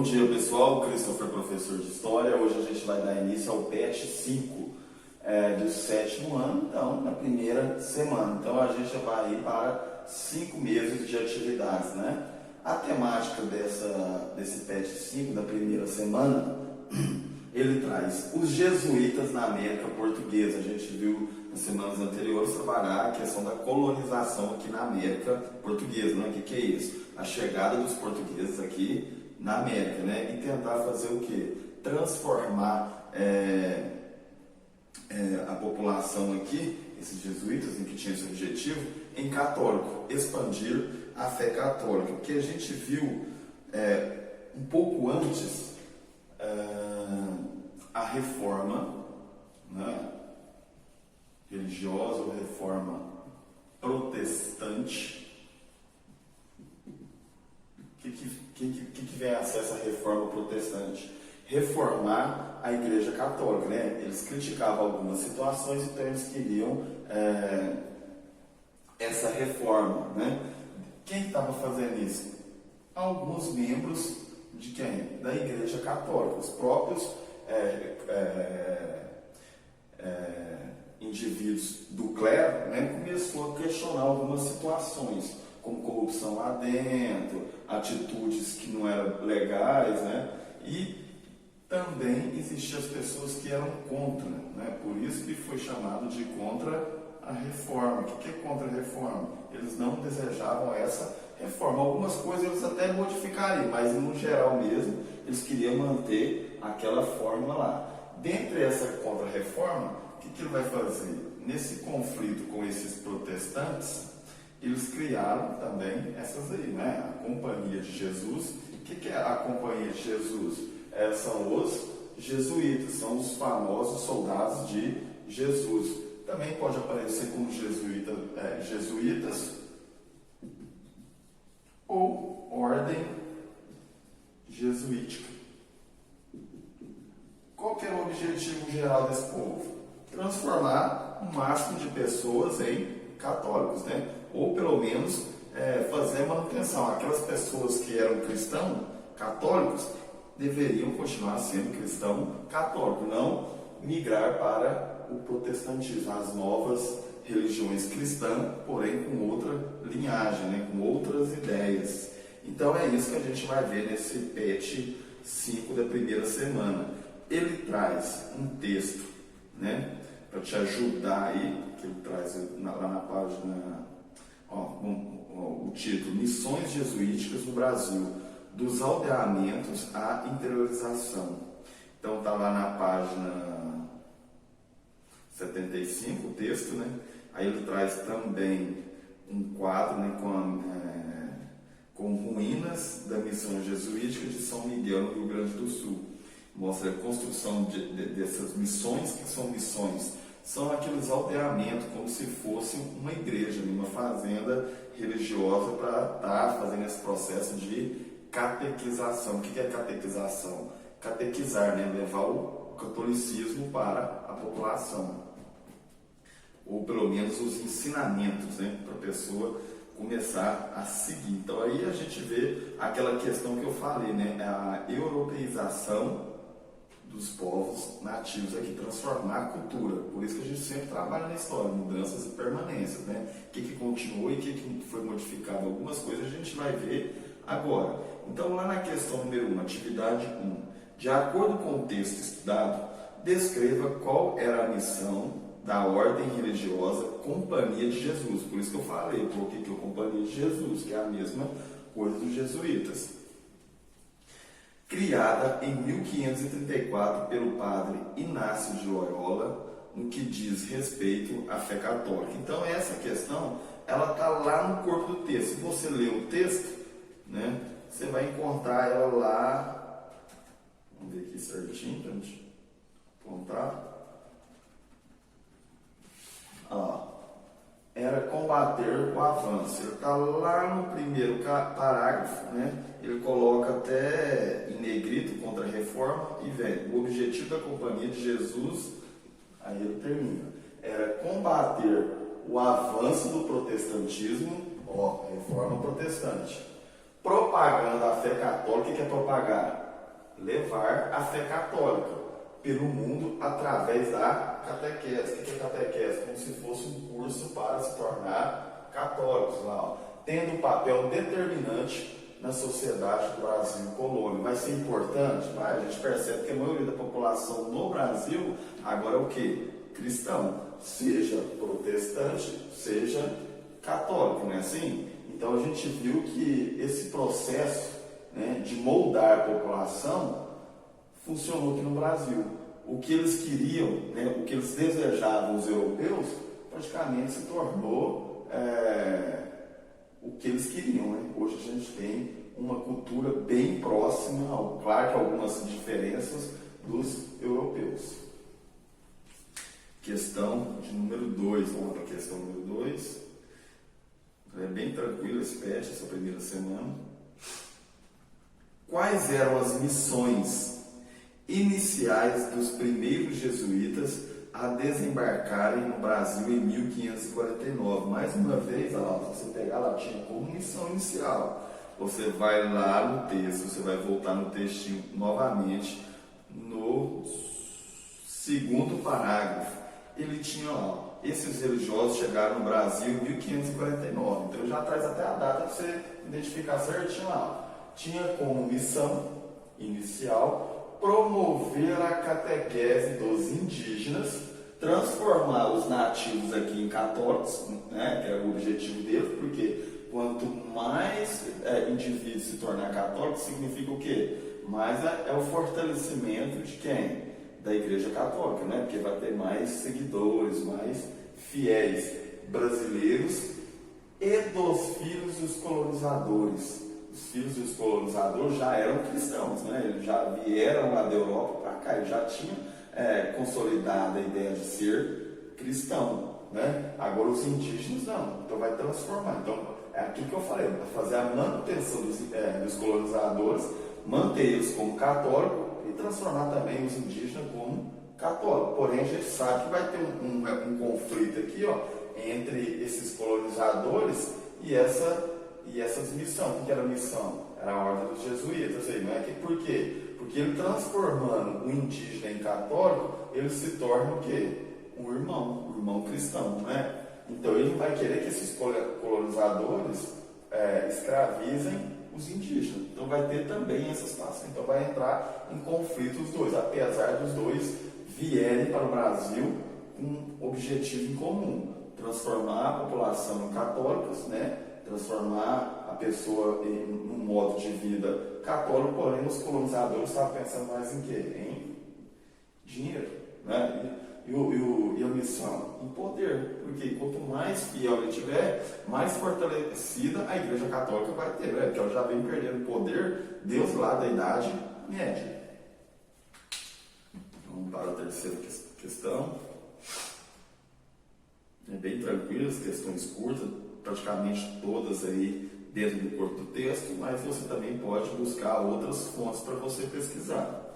Bom dia pessoal, Christopher, professor de História. Hoje a gente vai dar início ao PET 5 do 7º ano, então, na primeira semana. Então a gente vai ir para 5 meses de atividades, né? A temática desse PET 5 da primeira semana, ele traz os jesuítas na América Portuguesa. A gente viu nas semanas anteriores trabalhar a questão da colonização aqui na América Portuguesa, né? O que é isso? A chegada dos portugueses aqui na América, né? E tentar fazer o quê? Transformar a população aqui, esses jesuítas, que tinham esse objetivo, em católico, expandir a fé católica. Porque a gente viu um pouco antes a reforma, né, religiosa ou reforma protestante. Que vem a ser essa reforma protestante? Reformar a Igreja Católica, né? Eles criticavam algumas situações, então eles queriam essa reforma, né? Quem estava fazendo isso? Alguns membros de quem? Da Igreja Católica, os próprios indivíduos do clero, né? Começou a questionar algumas situações, como corrupção lá dentro, atitudes que não eram legais, né? E também existiam as pessoas que eram contra, né? Por isso que foi chamado de contra a reforma. O que é contra a reforma? Eles não desejavam essa reforma. Algumas coisas eles até modificariam, mas no geral mesmo, eles queriam manter aquela forma lá. Dentre essa contra-reforma, o que ele vai fazer? Nesse conflito com esses protestantes, eles criaram também essas aí, né? A Companhia de Jesus. O que é a Companhia de Jesus? São os jesuítas, são os famosos soldados de Jesus. Também pode aparecer como jesuítas ou ordem jesuítica. Qual que é o objetivo geral desse povo? Transformar o máximo de pessoas em católicos, né? Ou pelo menos fazer manutenção. Aquelas pessoas que eram cristãos católicos deveriam continuar sendo cristão católico, não migrar para o protestantismo, as novas religiões cristãs, porém com outra linhagem, né? Com outras ideias. Então é isso que a gente vai ver nesse PET 5 da primeira semana. Ele traz um texto, né? Para te ajudar aí, que ele traz lá na página, o título: Missões Jesuíticas no Brasil, dos aldeamentos à interiorização. Então está lá na página 75 o texto, né? Aí ele traz também um quadro, né, com ruínas da missão jesuítica de São Miguel, no Rio Grande do Sul. Mostra a construção dessas missões. Que são missões? São aqueles aldeamentos, como se fosse uma igreja, uma fazenda religiosa, para estar fazendo esse processo de catequização. O que é catequização? Catequizar, né? Levar o catolicismo para a população, ou pelo menos os ensinamentos, né? Para a pessoa começar a seguir. Então aí a gente vê aquela questão que eu falei, né? A europeização dos povos nativos aqui, transformar a cultura. Por isso que a gente sempre trabalha na história, mudanças e permanências, né? O que continuou e o que foi modificado. Algumas coisas a gente vai ver agora. Então, lá na questão número 1, atividade 1, de acordo com o texto estudado, descreva qual era a missão da ordem religiosa Companhia de Jesus. Por isso que eu falei, porque que é a Companhia de Jesus, que é a mesma coisa dos jesuítas. Criada em 1534 pelo padre Inácio de Loyola, no que diz respeito à fé católica. Então essa questão, ela está lá no corpo do texto. Se você ler o texto, né, você vai encontrar ela lá. Vamos ver aqui certinho para a gente apontar. Era combater o avanço. Ele está lá no primeiro parágrafo, né? Ele coloca até em negrito contra a reforma e vem o objetivo da Companhia de Jesus. Aí ele termina: era combater o avanço do protestantismo, reforma protestante, propagando a fé católica. O que é propagar? levar a fé católica pelo mundo através da catequese. O que é catequese? Como se fosse um curso para se tornar católicos, lá, tendo um papel determinante na sociedade do Brasil colônia. Vai ser importante? Vai. A gente percebe que a maioria da população no Brasil agora é o quê? Cristão, seja protestante, seja católico, não é assim? Então a gente viu que esse processo, né, de moldar a população funcionou aqui no Brasil. O que eles queriam, né, o que eles desejavam, os europeus, praticamente se tornou o que eles queriam. Né? Hoje a gente tem uma cultura bem próxima, claro que algumas diferenças dos europeus. Questão de número 2, vamos para a questão número 2. É bem tranquilo esse PET, essa primeira semana. Quais eram as missões iniciais dos primeiros jesuítas a desembarcarem no Brasil em 1549? Mais uma vez, olha lá, se você pegar lá, tinha como missão inicial. Você vai lá no texto, você vai voltar no textinho novamente, no segundo parágrafo. Ele tinha lá, esses religiosos chegaram no Brasil em 1549. Então já traz até a data para você identificar certinho lá. Tinha como missão inicial promover a catequese dos indígenas, transformar os nativos aqui em católicos, né, que era o objetivo deles, porque quanto mais indivíduos se tornar católico, significa o quê? Mais é o fortalecimento de quem? Da Igreja Católica, né? Porque vai ter mais seguidores, mais fiéis brasileiros e dos filhos dos colonizadores. Os filhos dos colonizadores já eram cristãos, né? Eles já vieram lá da Europa para cá, eles já tinham consolidado a ideia de ser cristão, né? Agora os indígenas não, então vai transformar. Então é aquilo que eu falei, vai fazer a manutenção dos colonizadores, manter eles como católicos e transformar também os indígenas como católicos. Porém a gente sabe que vai ter um conflito aqui, ó, entre esses colonizadores e essas missões. O que era a missão? Era a ordem dos jesuítas. Não é que, por quê? Porque ele transformando o indígena em católico, ele se torna o quê? Um irmão cristão, não é? Então ele vai querer que esses colonizadores escravizem os indígenas. Então vai ter também essa situação. Então vai entrar em conflito os dois, apesar dos dois vierem para o Brasil com um objetivo em comum: transformar a população em católicos, né? Transformar a pessoa em um modo de vida católico, porém os colonizadores estavam pensando mais em quê? Em dinheiro, né? E a missão? Em poder, porque quanto mais fiel ele tiver, mais fortalecida a Igreja Católica vai ter, né? Porque ela já vem perdendo poder desde lá da Idade Média. Vamos para a terceira questão. É bem tranquilo, as questões curtas, praticamente todas aí dentro do corpo do texto, mas você também pode buscar outras fontes para você pesquisar.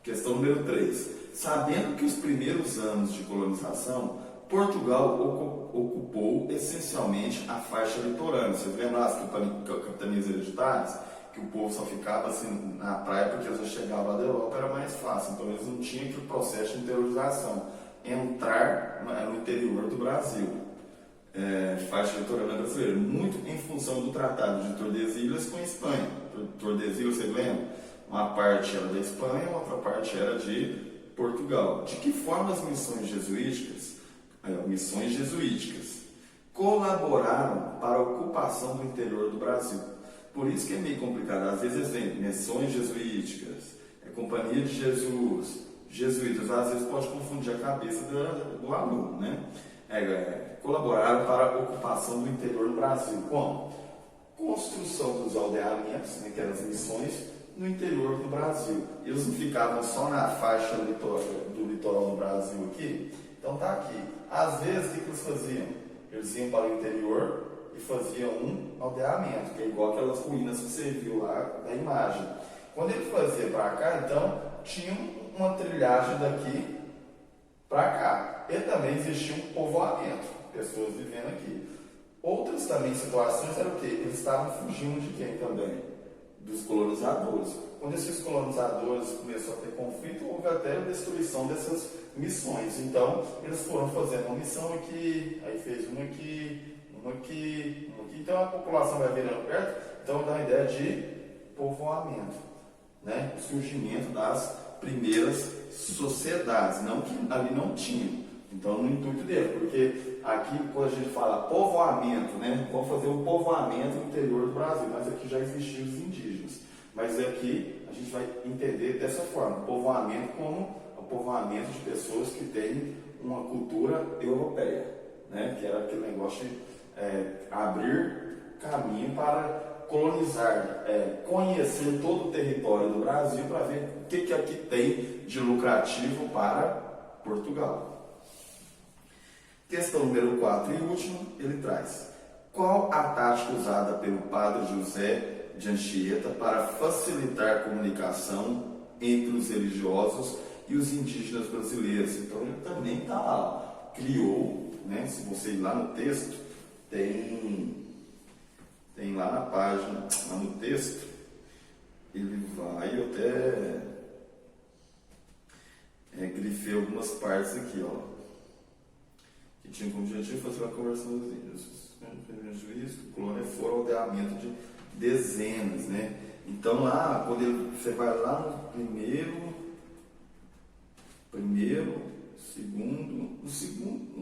Questão número 3. Sabendo que os primeiros anos de colonização, Portugal ocupou essencialmente a faixa litorânea. Vocês lembram as capitanias hereditárias? Que o povo só ficava assim na praia porque eles já chegavam lá da Europa, era mais fácil. Então eles não tinham que o processo de interiorização entrar no interior do Brasil. Faixa litorânea brasileira, muito em função do Tratado de Tordesilhas com a Espanha. Tordesilhas, você lembra? Uma parte era da Espanha, outra parte era de Portugal. De que forma as missões jesuíticas colaboraram para a ocupação do interior do Brasil? Por isso que é meio complicado. Às vezes vem missões jesuíticas, Companhia de Jesus, jesuítas, às vezes pode confundir a cabeça do aluno, né? Colaboraram para a ocupação do interior do Brasil. Como? Construção dos aldeamentos, né, que eram as missões, no interior do Brasil. Eles não ficavam só na faixa do litoral do Brasil aqui. Então tá aqui. Às vezes, o que eles faziam? Eles iam para o interior e faziam um aldeamento, que é igual aquelas ruínas que você viu lá na imagem. Quando ele fazia para cá, então, tinha uma trilhagem daqui para cá. E também existia um povoamento, pessoas vivendo aqui. Outras também situações eram o quê? Eles estavam fugindo de quem também? dos colonizadores. Quando esses colonizadores começaram a ter conflito, houve até a destruição dessas missões. Então, eles foram fazendo uma missão aqui, aí fez uma aqui, uma aqui, uma aqui. Então, a população vai virando perto. Então, dá a ideia de povoamento, né? O surgimento das primeiras sociedades, não que ali não tinha. Então, no intuito dele, porque aqui, quando a gente fala povoamento, né? Vamos fazer um povoamento no interior do Brasil, mas aqui já existiam os indígenas. Mas aqui a gente vai entender dessa forma, povoamento como o povoamento de pessoas que têm uma cultura europeia, né? Que era aquele negócio de abrir caminho para colonizar, conhecer todo o território do Brasil para ver o que aqui tem de lucrativo para Portugal. Questão número 4 e última, ele traz: qual a tática usada pelo padre José de Anchieta para facilitar a comunicação entre os religiosos e os indígenas brasileiros? Então ele também está lá, criou, né? Se você ir lá no texto, tem lá na página, lá no texto, ele vai, eu até grifei algumas partes aqui, ó, que tinha como objetivo fazer uma conversão dos índios. Juízo, colônia fora aldeamento de dezenas, né? Então lá, quando você vai lá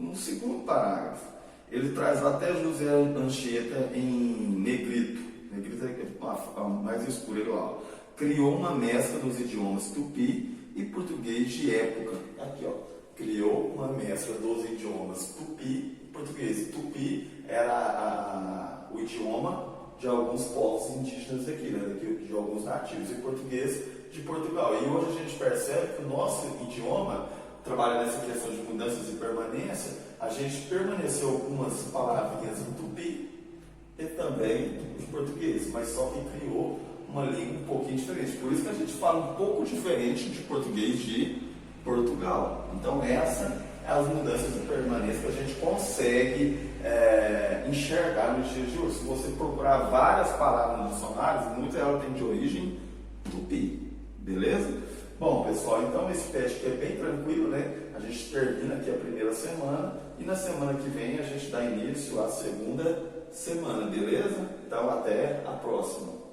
no segundo parágrafo, ele traz lá até José Anchieta em negrito. Negrito é mais escuro, ele lá. Criou uma mescla dos idiomas tupi e português de época. Aqui, ó. Criou uma mescla dos idiomas tupi e português. Tupi era o idioma de alguns povos indígenas daqui, né? De alguns nativos, e português de Portugal. E hoje a gente percebe que o nosso idioma, trabalha nessa questão de mudanças e permanência, a gente permaneceu algumas palavrinhas em tupi e também em português, mas só que criou uma língua um pouquinho diferente. Por isso que a gente fala um pouco diferente de português de Portugal. Então essas é as mudanças de permanência que a gente consegue enxergar nos dias de hoje. Se você procurar várias palavras nos dicionários, muitas delas têm de origem tupi, beleza? Bom, pessoal, então esse teste aqui é bem tranquilo, né? A gente termina aqui a primeira semana e na semana que vem a gente dá início à segunda semana, beleza? Então até a próxima.